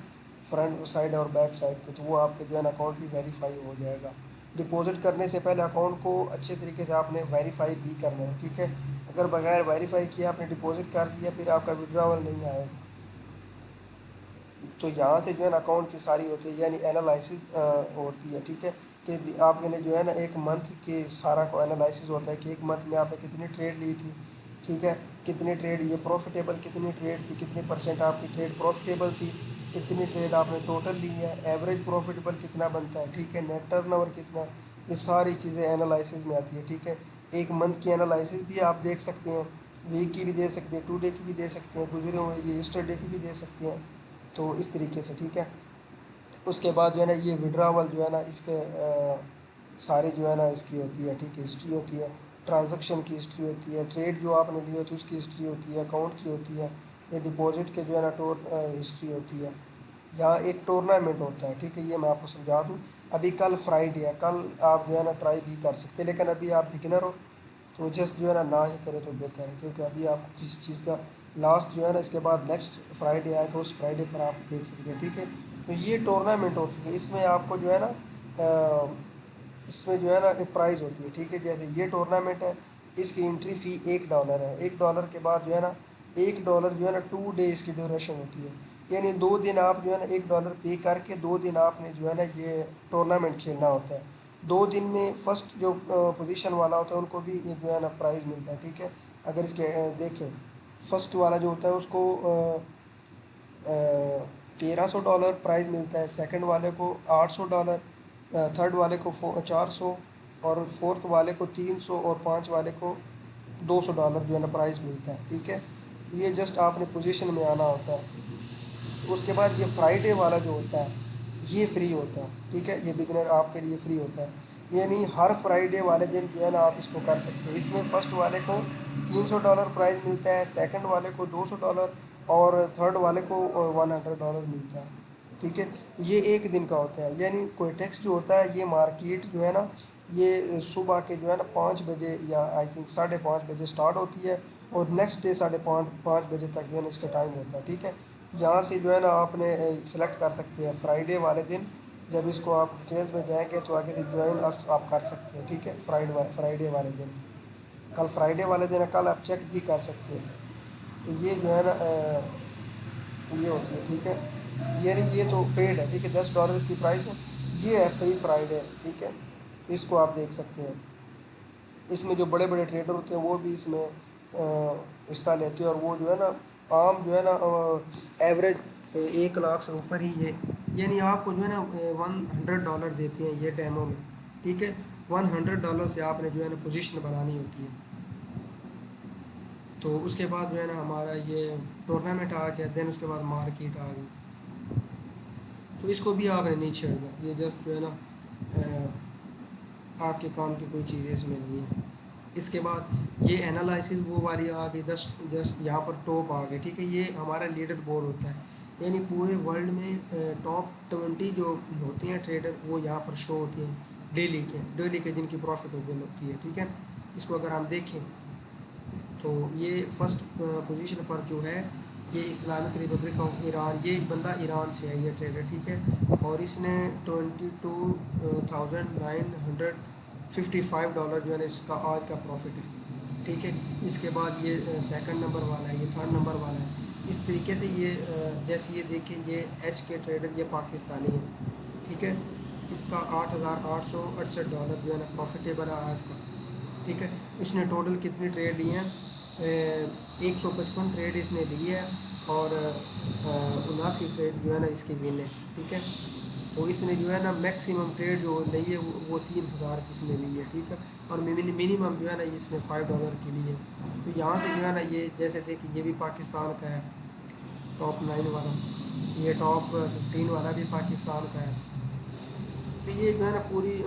فرنٹ سائڈ اور بیک سائڈ پہ، تو وہ آپ کے جو ہے نا اکاؤنٹ بھی ویریفائی ہو جائے گا. ڈپازٹ کرنے سے پہلے اکاؤنٹ کو اچھے طریقے سے آپ نے ویریفائی بھی کرنا ہے، ٹھیک ہے. اگر بغیر ویریفائی کیا آپ نے ڈپازٹ کر دیا پھر آپ کا وڈراول نہیں آئے گا. تو یہاں سے جو ہے نا اکاؤنٹ کی ساری ہوتی ہے یعنی انالائسز ہوتی ہے، ٹھیک ہے. کہ آپ نے جو ہے نا ایک منتھ کے سارا کو انالائسز ہوتا ہے کہ ایک منتھ میں آپ نے کتنی ٹریڈ لی تھی، ٹھیک ہے، کتنی ٹریڈ یہ پروفیٹیبل کتنی ٹریڈ تھی، کتنی پرسنٹ آپ کی ٹریڈ پروفیٹیبل تھی، کتنی ٹریڈ آپ نے ٹوٹل لی ہے، ایوریج پروفیٹیبل کتنا بنتا ہے، ٹھیک ہے، نیٹ ٹرن اوور کتنا. یہ ساری چیزیں انالائسز میں آتی ہے، ٹھیک ہے. ایک منتھ کی انالائسز بھی آپ دیکھ سکتے ہیں، ویک کی بھی دے سکتے ہیں، 2 ڈے کی بھی دے سکتے ہیں، گزرے ہوئے یہ ایسٹرڈے کی بھی دے سکتے ہیں. تو اس طریقے سے، ٹھیک ہے. اس کے بعد جو ہے نا یہ وڈراول جو ہے نا اس کے سارے جو ہے نا اس کی ہوتی ہے، ٹھیک ہے، ہسٹری ہوتی ہے، ٹرانزیکشن کی ہسٹری ہوتی ہے، ٹریڈ جو آپ نے لی ہوتی ہے اس کی ہسٹری ہوتی ہے، اکاؤنٹ کی ہوتی ہے، یہ ڈپازٹ کے جو ہے نا ہسٹری ہوتی ہے. یہاں ایک ٹورنامنٹ ہوتا ہے، ٹھیک ہے، یہ میں آپ کو سمجھا دوں. ابھی کل فرائیڈے ہے، کل آپ جو ہے نا ٹرائی بھی کر سکتے ہیں، لیکن ابھی آپ بگنر ہو تو جسٹ جو ہے نا ہی کرے تو بہتر ہے، کیونکہ ابھی آپ کو کسی چیز کا لاسٹ جو ہے نا اس کے بعد نیکسٹ فرائیڈے آئے گا، اس فرائیڈے پر آپ دیکھ سکتے ہیں، ٹھیک ہے. تو یہ ٹورنامنٹ ہوتی ہے، اس میں آپ کو جو ہے نا اس میں جو ہے نا ایک پرائز ہوتی ہے، ٹھیک ہے. جیسے یہ ٹورنامنٹ ہے، اس کی انٹری فی $1 ہے. $1 کے بعد جو ہے نا $1 جو ہے نا 2 days کی ڈیوریشن ہوتی ہے، یعنی 2 دن آپ جو ہے نا $1 پے کر کے 2 دن آپ نے جو ہے نا یہ ٹورنامنٹ کھیلنا ہوتا ہے. 2 دن میں فرسٹ جو پوزیشن والا ہوتا ہے ان کو بھی یہ جو ہے نا پرائز ملتا ہے، ٹھیک ہے. اگر اس کے دیکھیں فرسٹ والا جو ہوتا ہے اس کو $1300 پرائز ملتا ہے، سیکنڈ والے کو $800، تھرڈ والے کو 400، اور فورتھ والے کو 300، اور 5 والے کو $200 جو ہے نا پرائز ملتا ہے، ٹھیک ہے. یہ جسٹ آپ نے پوزیشن میں آنا ہوتا ہے. اس کے بعد یہ فرائیڈے والا جو ہوتا ہے یہ فری ہوتا ہے، ٹھیک ہے، یہ بگنر آپ کے لیے فری ہوتا ہے. یعنی ہر فرائیڈے والے دن جو ہے نا آپ اس کو کر سکتے ہیں. اس میں فرسٹ والے کو $300 پرائز ملتا ہے، سیکنڈ والے کو $200، اور تھرڈ والے کو $100 ملتا ہے، ٹھیک ہے. یہ ایک دن کا ہوتا ہے. یعنی کوئی ٹیکس جو ہوتا ہے یہ مارکیٹ جو ہے نا یہ صبح کے جو ہے نا 5 بجے یا آئی تھنک 5:30 بجے اسٹارٹ ہوتی ہے، اور نیکسٹ ڈے 5:30 بجے تک جو ہے نا اس کا ٹائم ہوتا ہے، ٹھیک ہے. یہاں سے جو ہے نا آپ نے سلیکٹ کر سکتے ہیں فرائیڈے والے دن. جب اس کو آپ ڈیٹیلز میں جائیں گے تو آگے سے جوائن آپ کر سکتے ہیں، ٹھیک ہے. فرائیڈے والے دن، کل فرائیڈے والے دن ہے، کل آپ چیک بھی کر سکتے ہیں. تو یہ جو ہے نا یہ ہوتی ہے، ٹھیک ہے. یعنی یہ تو پیڈ ہے، ٹھیک ہے، $10 اس کی پرائس ہے. یہ ہے فری فرائیڈے، ٹھیک ہے. اس کو آپ دیکھ سکتے ہیں. اس میں جو بڑے بڑے ٹریڈر ہوتے ہیں وہ بھی اس میں حصہ لیتے ہیں، اور وہ جو ہے نا عام جو ہے نا ایوریج 1 لاکھ سے اوپر ہی یہ، یعنی آپ کو جو ہے نا $100 دیتے ہیں یہ ڈیمو میں، ٹھیک ہے. $100 سے آپ نے جو ہے نا پوزیشن بنانی ہوتی ہے. تو اس کے بعد جو ہے نا ہمارا یہ ٹورنامنٹ آ گیا، دین اس کے بعد مارکیٹ آ گئی. تو اس کو بھی آپ نے نہیں چھیڑنا، یہ جسٹ جو ہے نا آپ کے کام کی کوئی چیزیں اس میں نہیں ہیں. اس کے بعد یہ انالائسز وہ والی آ گئی، جسٹ یہاں پر ٹاپ آ گئے، ٹھیک ہے. یہ ہمارا لیڈر بورڈ ہوتا ہے، یعنی پورے ورلڈ میں ٹاپ 20 جو ہوتے ہیں ٹریڈر وہ یہاں پر شو ہوتے ہیں ڈیلی کے جن کی پروفٹ ہوتی ہے، ٹھیک ہے. اس کو اگر ہم دیکھیں تو یہ فرسٹ پوزیشن پر جو ہے یہ اسلامک ریپبلک آف ایران، یہ ایک بندہ ایران سے ہے یہ ٹریڈر، ٹھیک ہے. اور اس نے $22,955 جو ہے نا اس کا آج کا پروفٹ ہے، ٹھیک ہے. اس کے بعد یہ سیکنڈ نمبر والا ہے، یہ تھرڈ نمبر والا ہے. اس طریقے سے یہ جیسے یہ دیکھیں یہ ایچ کے ٹریڈر یہ پاکستانی ہے، ٹھیک ہے. اس کا $8,868 جو ہے نا پروفیٹیبل ہے آج کا، ٹھیک ہے. اس نے ٹوٹل کتنی ٹریڈ لی ہیں؟ 155 ٹریڈ اس نے لی ہے، اور 79 ٹریڈ جو ہے نا اس کی ون ہے، ٹھیک ہے. تو اس نے جو ہے نا میکسیمم ٹریڈ جو لی ہے وہ 3000 کی اس نے لی ہے، ٹھیک ہے، اور منیمم جو ہے نا اس نے $5 کی لی ہے۔ تو یہاں سے جو ہے نا یہ جیسے دیکھیں یہ بھی پاکستان کا ہے، ٹاپ 9 والا، یہ ٹاپ 15 والا بھی پاکستان کا ہے۔ تو یہ جو ہے نا پوری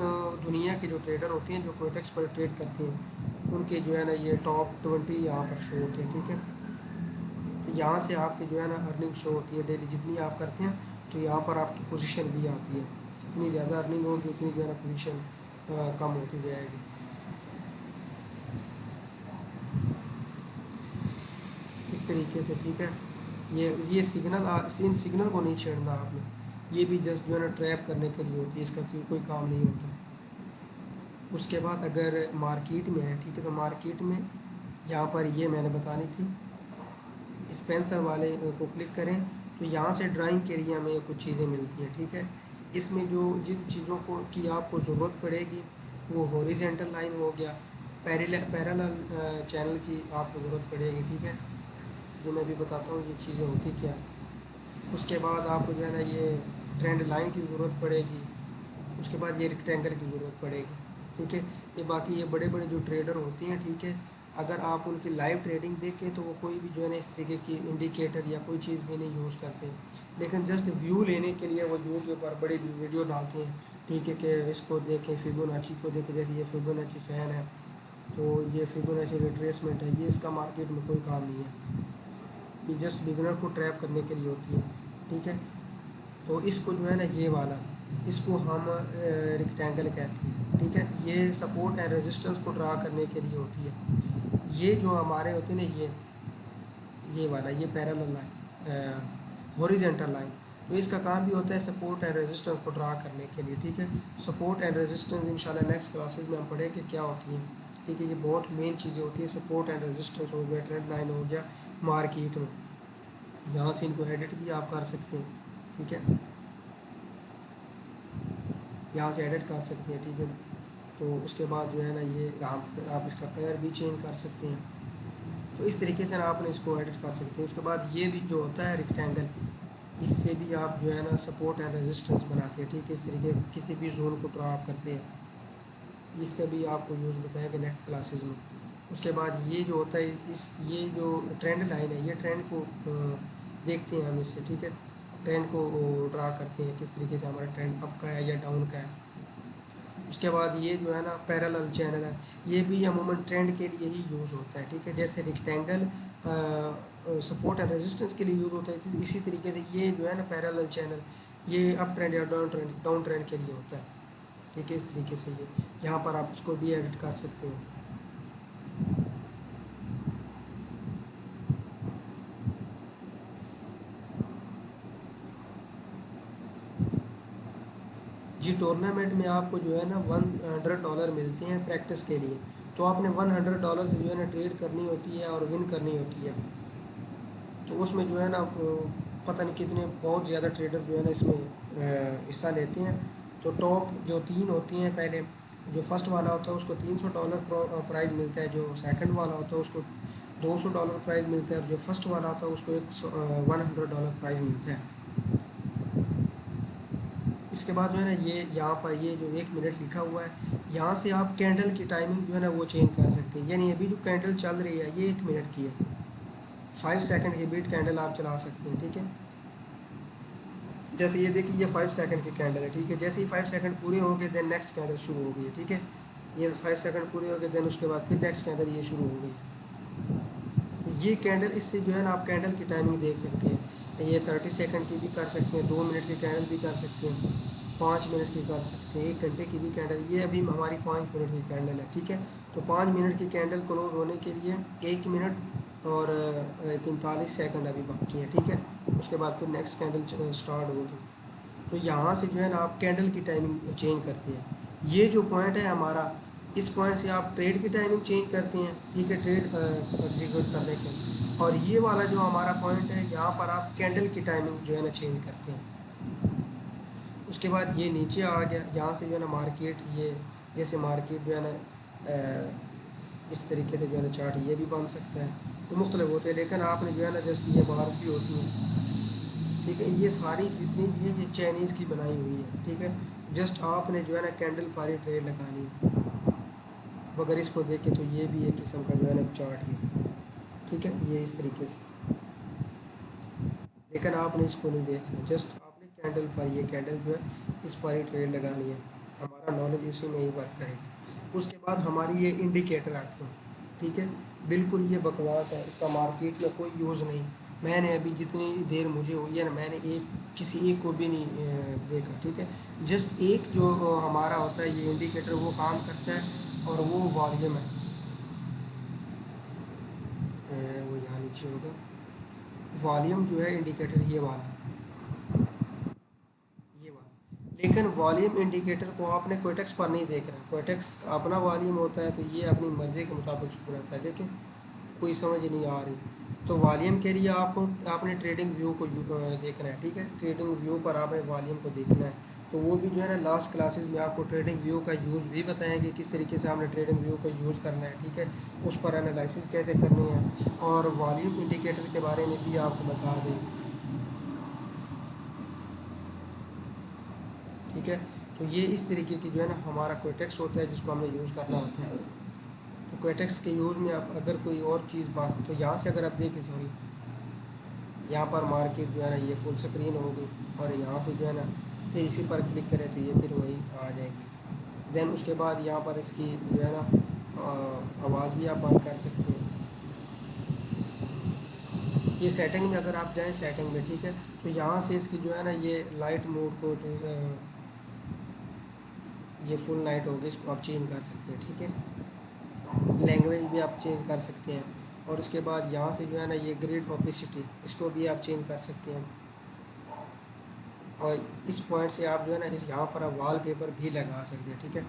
دنیا کے جو ٹریڈر ہوتے ہیں جو کوئٹیکس پر ٹریڈ کرتے ہیں ان کے جو ہے نا یہ ٹاپ 20 یہاں پر شو ہوتے ہیں، ٹھیک ہے۔ تو یہاں سے آپ کی جو ہے نا ارننگ شو ہوتی ہے ڈیلی، جتنی آپ کرتے ہیں تو یہاں پر آپ کی پوزیشن بھی آتی ہے، جتنی زیادہ ارننگ ہوگی اتنی جو ہے نا پوزیشن کم ہوتی جائے گی۔ اس طریقے سے، ٹھیک ہے، یہ سگنل ان سگنل کو نہیں چھیڑنا آپ نے، یہ بھی جسٹ جو ہے نا ٹریپ کرنے کے لیے ہوتی ہے، اس کا کوئی کام نہیں ہوتا۔ اس کے بعد اگر مارکیٹ میں ہے، ٹھیک ہے، تو مارکیٹ میں یہاں پر یہ میں نے بتانی تھی، اسپینسر والے کو کلک کریں تو یہاں سے ڈرائنگ کے لیے ہمیں کچھ چیزیں ملتی ہیں، ٹھیک ہے۔ اس میں جو جن چیزوں کو کی آپ کو ضرورت پڑے گی وہ ہاریزونٹل لائن ہو گیا، پیرالل چینل کی آپ کو ضرورت پڑے گی، ٹھیک ہے، جو میں بھی بتاتا ہوں یہ چیزیں ہوتی کیا۔ اس کے بعد آپ کو جو ہے نا یہ ٹرینڈ لائن کی ضرورت پڑے گی، اس کے بعد یہ ریکٹینگل کی ضرورت پڑے گی، ٹھیک ہے۔ یہ باقی یہ بڑے بڑے جو ٹریڈر ہوتے ہیں، ٹھیک ہے، اگر آپ ان کی لائیو ٹریڈنگ دیکھیں تو وہ کوئی بھی جو ہے نا اس طریقے کی انڈیکیٹر یا کوئی چیز بھی نہیں یوز کرتے، لیکن جسٹ ویو لینے کے لیے وہ یوٹیوب پر بڑی ویڈیو ڈالتے ہیں، ٹھیک ہے، کہ اس کو دیکھیں، فیبوناچی کو دیکھیں، جیسے یہ فیبوناچی فین ہے تو یہ فیبوناچی ریٹریسمنٹ ہے، یہ اس کا مارکیٹ میں کوئی کام نہیں ہے، یہ جسٹ بگنر کو ٹریپ کرنے کے لیے ہوتی ہے، ٹھیک ہے۔ تو اس کو جو ہے نا یہ والا اس کو ہم ریکٹینگل کہتے ہیں، ٹھیک ہے، یہ سپورٹ اینڈ ریزسٹنس کو ڈرا کرنے کے لیے ہوتی ہے۔ یہ جو ہمارے ہوتے ہیں نا یہ والا یہ پیرالل لائن، ہاریزونٹل لائن، تو اس کا کام بھی ہوتا ہے سپورٹ اینڈ ریزسٹنس کو ڈرا کرنے کے لیے، ٹھیک ہے۔ سپورٹ اینڈ ریزسٹنس انشاءاللہ نیکسٹ کلاسز میں ہم پڑھیں کہ کیا ہوتی ہیں، ٹھیک ہے، یہ بہت مین چیزیں ہوتی ہیں، سپورٹ اینڈ ریزسٹنس ہو گیا، ٹرینڈ لائن ہو گیا مارکیٹ میں، یہاں سے ان کو ایڈٹ بھی آپ کر سکتے ہیں، ٹھیک ہے، یہاں سے ایڈٹ کر سکتے ہیں، ٹھیک ہے۔ تو اس کے بعد جو ہے نا یہ آپ اس کا کلر بھی چینج کر سکتے ہیں، تو اس طریقے سے آپ نے اس کو ایڈٹ کر سکتے ہیں۔ اس کے بعد یہ بھی جو ہوتا ہے ریکٹینگل، اس سے بھی آپ جو ہے نا سپورٹ اینڈ ریزسٹنس بناتے ہیں، ٹھیک ہے، اس طریقے کسی بھی زون کو ڈرا آپ کرتے ہیں، اس کا بھی آپ کو یوز بتائیں گے نیکسٹ کلاسز میں۔ اس کے بعد یہ جو ہوتا ہے یہ جو ٹرینڈ لائن ہے یہ ٹرینڈ کو دیکھتے ہیں ہم اس سے، ٹھیک ہے، ٹرینڈ کو ڈرا کرتے ہیں کس طریقے سے ہمارا ٹرینڈ اپ کا ہے یا ڈاؤن کا ہے۔ اس کے بعد یہ جو ہے نا پیرالل چینل ہے، یہ بھی عموماً ٹرینڈ کے لیے ہی یوز ہوتا ہے، ٹھیک ہے، جیسے ریکٹینگل سپورٹ اینڈ ریزسٹنس کے لیے یوز ہوتا ہے، اسی طریقے سے یہ جو ہے نا پیرالل چینل یہ اپ ٹرینڈ یا ڈاؤن ٹرینڈ کے لیے ہوتا ہے، ٹھیک ہے، اس طریقے سے یہ یہاں پر آپ اس کو بھی ایڈٹ کر سکتے ہیں۔ جی ٹورنامنٹ میں آپ کو جو ہے نا $100 ملتے ہیں پریکٹس کے لیے، تو آپ نے $100 سے جو ہے نا ٹریڈ کرنی ہوتی ہے اور ون کرنی ہوتی ہے، تو اس میں جو ہے نا پتہ نہیں کتنے بہت زیادہ ٹریڈر جو ہے نا اس میں حصہ لیتے ہیں۔ تو ٹاپ جو 3 ہوتی ہیں، پہلے جو فرسٹ والا ہوتا ہے اس کو $300 پرائز ملتا ہے، جو سیکنڈ والا ہوتا ہے اس کو $200 پرائز ملتا ہے، اور جو فرسٹ والا ہوتا ہے اس کو $100 پرائز ملتا ہے۔ اس کے بعد جو ہے نا یہ یہاں پر یہ جو 1 منٹ لکھا ہوا ہے یہاں سے آپ کینڈل کی ٹائمنگ جو ہے نا وہ چینج کر سکتے ہیں، یعنی ابھی جو کینڈل چل رہی ہے یہ 1 منٹ کی ہے، 5 سیکنڈ کی بیٹ کینڈل آپ چلا سکتے ہیں، ٹھیک ہے، جیسے یہ دیکھیے یہ 5 سیکنڈ کی کینڈل ہے، ٹھیک ہے، جیسے ہی 5 سیکنڈ پورے ہوں گے دین نیکسٹ کینڈل شروع ہو گئی ہے، ٹھیک ہے، یہ 5 سیکنڈ پورے ہو گئے دین اس کے بعد پھر نیکسٹ کینڈل یہ شروع ہو گئی ہے۔ یہ کینڈل اس سے جو ہے نا آپ کینڈل کی ٹائمنگ دیکھ سکتے ہیں، یہ 30 سیکنڈ کی بھی کر سکتے ہیں، 2 منٹ کی کینڈل بھی کر سکتے ہیں، 5 منٹ کی کر سکتے ہیں، 1 گھنٹے کی بھی کینڈل، یہ ابھی ہماری 5 منٹ کی کینڈل ہے، ٹھیک ہے، تو 5 منٹ کی کینڈل کلوز ہونے کے لیے 1 منٹ اور 45 سیکنڈ ابھی باقی ہے، ٹھیک ہے، اس کے بعد پھر نیکسٹ کینڈل اسٹارٹ ہوگی۔ تو یہاں سے جو ہے نا آپ کینڈل کی ٹائمنگ چینج کرتے ہیں، یہ جو پوائنٹ ہے ہمارا اس پوائنٹ سے آپ ٹریڈ کی ٹائمنگ چینج کرتے ہیں، ٹھیک ہے، ٹریڈ ایگزیکیوٹ کرنے کے، اور یہ والا جو ہمارا پوائنٹ ہے یہاں پر آپ کینڈل کی ٹائمنگ جو ہے نا چینج کرتے ہیں۔ اس کے بعد یہ نیچے آ گیا، یہاں سے جو ہے نا مارکیٹ یہ جیسے مارکیٹ جو ہے نا اس طریقے سے جو ہے نا چارٹ یہ بھی بن سکتا ہے، تو مختلف ہوتے ہیں، لیکن آپ نے جو ہے نا جیسے یہ بارز بھی ہوتی ہیں ٹھیک ہے، یہ ساری جتنی بھی ہے یہ چائنیز کی بنائی ہوئی ہے، ٹھیک ہے، جسٹ آپ نے جو ہے نا کینڈل پر ہی ٹریڈ لگانی ہے. اگر اس کو دیکھیں تو یہ بھی ایک قسم کا جو ہے نا چارٹ ہے، ٹھیک ہے، یہ اس طریقے سے، لیکن آپ نے اس کو نہیں دیکھنا، جسٹ آپ نے کینڈل پر، یہ کینڈل جو ہے اس پر ہی ٹریڈ لگانی ہے. ہمارا نالج اسی میں ہی ورک کرے گا. اس کے بعد ہماری یہ انڈیکیٹر آتے ہیں، ٹھیک ہے، بالکل یہ بکواس ہے، اس کا مارکیٹ میں کوئی یوز نہیں. میں نے ابھی جتنی دیر مجھے ہوئی ہے نا، میں نے کسی ایک کو بھی نہیں دیکھا، ٹھیک ہے. جسٹ ایک جو ہمارا ہوتا ہے یہ انڈیکیٹر وہ کام کرتا ہے، اور وہ والیوم ہے، وہ یہاں نیچے ہوگا والیوم جو ہے انڈیکیٹر، یہ والا. لیکن والیوم انڈیکیٹر کو آپ نے کوئٹیکس پر نہیں دیکھ رہا، کوئٹیکس کا اپنا والیوم ہوتا ہے تو یہ اپنی مرضی کے مطابق شروع رہتا ہے. دیکھیں کوئی سمجھ نہیں آ رہی. تو والیوم کے لیے آپ نے ٹریڈنگ ویو کو دیکھنا ہے، ٹھیک ہے، ٹریڈنگ ویو پر آپ نے والیوم کو دیکھنا ہے. تو وہ بھی جو ہے نا لاسٹ کلاسز میں آپ کو ٹریڈنگ ویو کا یوز بھی بتائیں گے، کس طریقے سے آپ نے ٹریڈنگ ویو کا یوز کرنا ہے، ٹھیک ہے، اس پر انالائسس کیسے کرنی ہے، اور والیوم انڈیکیٹر کے بارے میں بھی آپ کو بتا دیں. ٹھیک ہے، تو یہ اس طریقے کی جو ہے نا ہمارا کوئٹیکس ہوتا ہے جس کو ہمیں یوز کرنا ہوتا ہے. تو کوئٹیکس کے یوز میں اب اگر کوئی اور چیز بات، تو یہاں سے اگر آپ دیکھیں، سوری، یہاں پر مارکیٹ جو ہے نا یہ فل سکرین ہوگی، اور یہاں سے جو ہے نا پھر اسی پر کلک کریں تو یہ پھر وہی آ جائے گی. دین اس کے بعد یہاں پر اس کی جو ہے نا آواز بھی آپ بند کر سکتے ہیں. یہ سیٹنگ میں اگر آپ جائیں سیٹنگ میں، ٹھیک ہے، تو یہاں سے اس کی جو ہے نا یہ لائٹ موڈ کو یہ فل نائٹ ہوگی، اس کو آپ چینج کر سکتے ہیں، ٹھیک ہے. لینگویج بھی آپ چینج کر سکتے ہیں. اور اس کے بعد یہاں سے جو ہے نا یہ گریڈ اوپیسٹی، اس کو بھی آپ چینج کر سکتے ہیں. اور اس پوائنٹ سے آپ جو ہے نا یہاں پر آپ وال پیپر بھی لگا سکتے ہیں، ٹھیک ہے.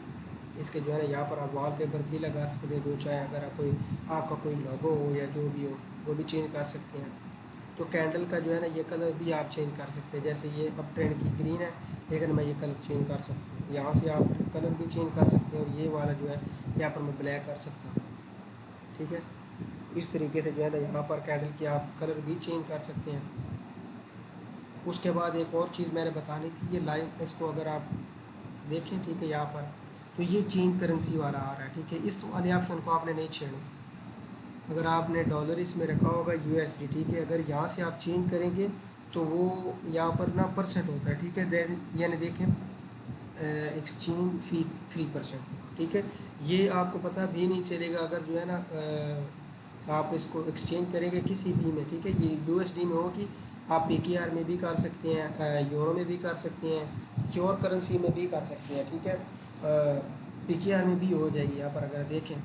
اس کے جو ہے نا یہاں پر آپ وال پیپر بھی لگا سکتے ہیں، جو چاہے اگر آپ کا کوئی لوگو ہو یا جو بھی ہو وہ بھی چینج کر سکتے ہیں. تو کینڈل کا جو ہے نا یہ کلر بھی آپ چینج کر سکتے ہیں. جیسے یہ اب ٹرینڈ کی گرین ہے، لیکن میں یہ کلر چینج کر سکتا ہوں. یہاں سے آپ کلر بھی چینج کر سکتے ہیں، اور یہ والا جو ہے یہاں پر میں بلیک کر سکتا ہوں، ٹھیک ہے. اس طریقے سے جو ہے نا یہاں پر کینڈل کے آپ کلر بھی چینج کر سکتے ہیں. اس کے بعد ایک اور چیز میں نے بتانی تھی، یہ لائیو اس کو اگر آپ دیکھیں، ٹھیک ہے، یہاں پر تو یہ چینج کرنسی والا آ رہا ہے، ٹھیک ہے. اس والے آپشن کو آپ نے نہیں چھیڑنا. اگر آپ نے ڈالر اس میں رکھا ہوگا USD، ٹھیک ہے، اگر یہاں سے آپ چینج کریں گے تو وہ یہاں پر نا پرسنٹ ہوتا ہے، ٹھیک ہے. یعنی دیکھیں ایکسچینج فی 3%، ٹھیک ہے. یہ آپ کو پتہ بھی نہیں چلے گا اگر جو ہے نا آپ اس کو ایکسچینج کریں گے کسی بھی میں، ٹھیک ہے. یہ USD میں ہوگی، آپ PKR میں بھی کر سکتے ہیں، یورو میں بھی کر سکتے ہیں، کسی اور کرنسی میں بھی کر سکتے ہیں، ٹھیک ہے. PKR میں بھی ہو جائے گی. یہاں پر اگر دیکھیں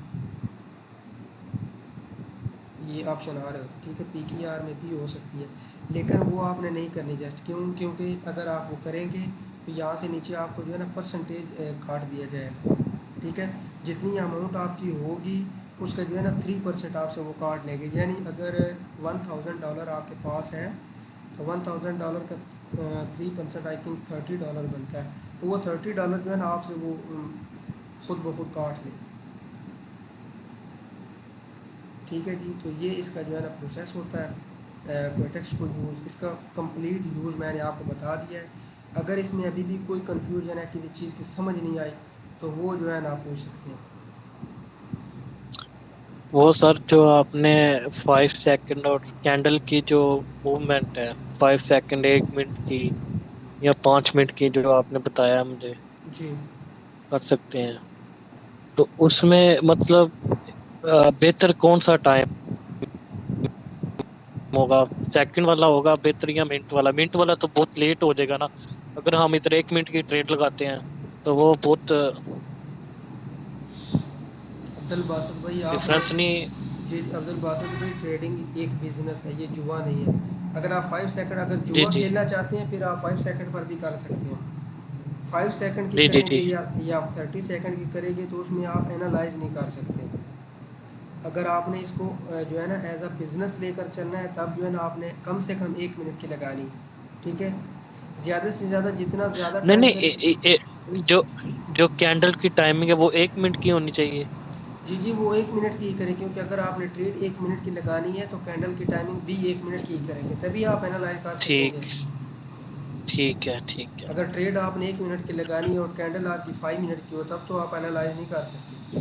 یہ آپشن آ رہے ہوتے، ٹھیک ہے، PKR میں بھی ہو سکتی ہے، لیکن وہ آپ نے نہیں کرنی جسٹ کیونکہ اگر آپ وہ کریں گے تو یہاں سے نیچے آپ کو جو ہے نا پرسنٹیج کاٹ دیا جائے گا، ٹھیک ہے. جتنی اماؤنٹ آپ کی ہوگی اس کا جو ہے نا 3% آپ سے وہ کاٹ لیں گے. یعنی اگر $1000 آپ کے پاس ہے تو $1000 کا 3% آئی تھنک $30 بنتا ہے. تو وہ $30 جو ہے نا آپ سے وہ خود بخود کاٹ لے، ٹھیک ہے جی. تو یہ اس کا جو ہے نا پروسیس ہوتا ہے کوئٹیکس کو یوز، اس کا کمپلیٹ یوز میں نے آپ کو بتا دیا ہے. اگر اس میں ابھی بھی کوئی کنفیوژن ہے کسی چیز کی سمجھ نہیں آئی تو وہ جو ہے نا آپ پوچھ سکتے ہیں. وہ سر جو آپ نے 5 سیکنڈ اور کینڈل کی جو موومنٹ ہے، 5 سیکنڈ، 1 منٹ کی یا 5 منٹ کی جو آپ نے بتایا مجھے جی کر سکتے ہیں، تو اس میں مطلب بہتر کون سا ٹائم ہوگا؟ سیکنڈ والا ہوگا بہتر یا منٹ والا؟ منٹ والا تو بہت لیٹ ہو جائے گا نا. اگر ہم ادھر 1 منٹ کی ٹریڈ لگاتے ہیں تو وہ بہت عبد الباسط بھائی آپ نے، ڈفرینس نہیں. جی عبد الباسط بھائی، ٹریڈنگ ایک بزنس ہے، یہ جوا نہیں ہے. اگر آپ 5 سیکنڈ اگر جی جوا جی کھیلنا چاہتے ہیں پھر آپ 5 سیکنڈ پر بھی کر سکتے ہیں. 5 سیکنڈ کی جی جی کریں جی گے یا 30 سیکنڈ کی کریں گے تو اس میں آپ انالائز نہیں کر سکتے. اگر آپ نے اس کو جو ہے نا ایز اے بزنس لے کر چلنا ہے تب جو ہے نا آپ نے کم سے کم 1 منٹ کی لگانی، ٹھیک ہے. زیادہ سے زیادہ جتنا زیادہ نہیں ٹائم کرے. نہیں جو جو کینڈل کی ٹائمنگ ہے وہ 1 منٹ کی ہونی چاہیے. جی جی، وہ 1 منٹ کی ہی کریں، کیونکہ اگر آپ نے ٹریڈ 1 منٹ کی لگانی ہے تو کینڈل کی ٹائمنگ بھی 1 منٹ کی ہی کریں گے، تبھی آپ انالائز کر سکیں گے. ٹھیک ٹھیک ہے ٹھیک ہے. اگر ٹریڈ آپ نے 1 منٹ کی لگانی ہے اور کینڈل آپ کی 5 منٹ کی ہو تب تو آپ انالائز نہیں کر سکتے.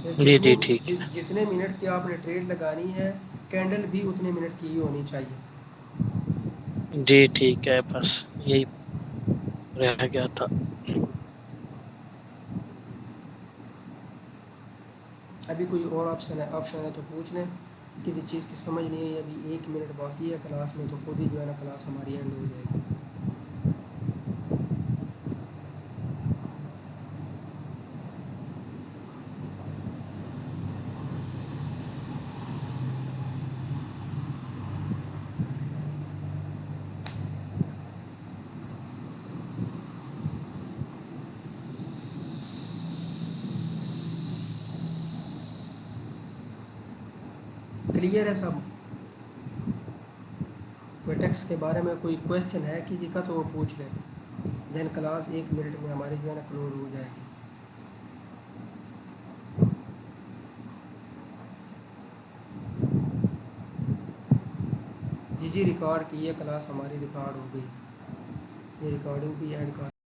جی جتنے جی ٹھیک ہے. جتنے منٹ کی آپ نے ٹریڈ لگانی ہے کینڈل بھی اتنے منٹ کی ہی ہونی چاہیے. جی ٹھیک ہے، بس یہی رہ گیا تھا. ابھی کوئی اور آپشن ہے تو پوچھ لیں. کسی چیز کی سمجھ نہیں ہے ابھی 1 منٹ باقی ہے کلاس میں تو خود ہی جو ہے نا کلاس ہماری اینڈ ہو جائے گی. کلیئر ہے سب؟ کوئی ٹیکس کے بارے میں کوئی کویشچن ہے کسی کا تو وہ پوچھ لیں. دین کلاس 1 منٹ میں ہماری جو ہے نا کلوز ہو جائے گی. جی ریکارڈ کی یہ کلاس ہماری ریکارڈ ہو گئی. یہ ریکارڈنگ بھی اینڈ کر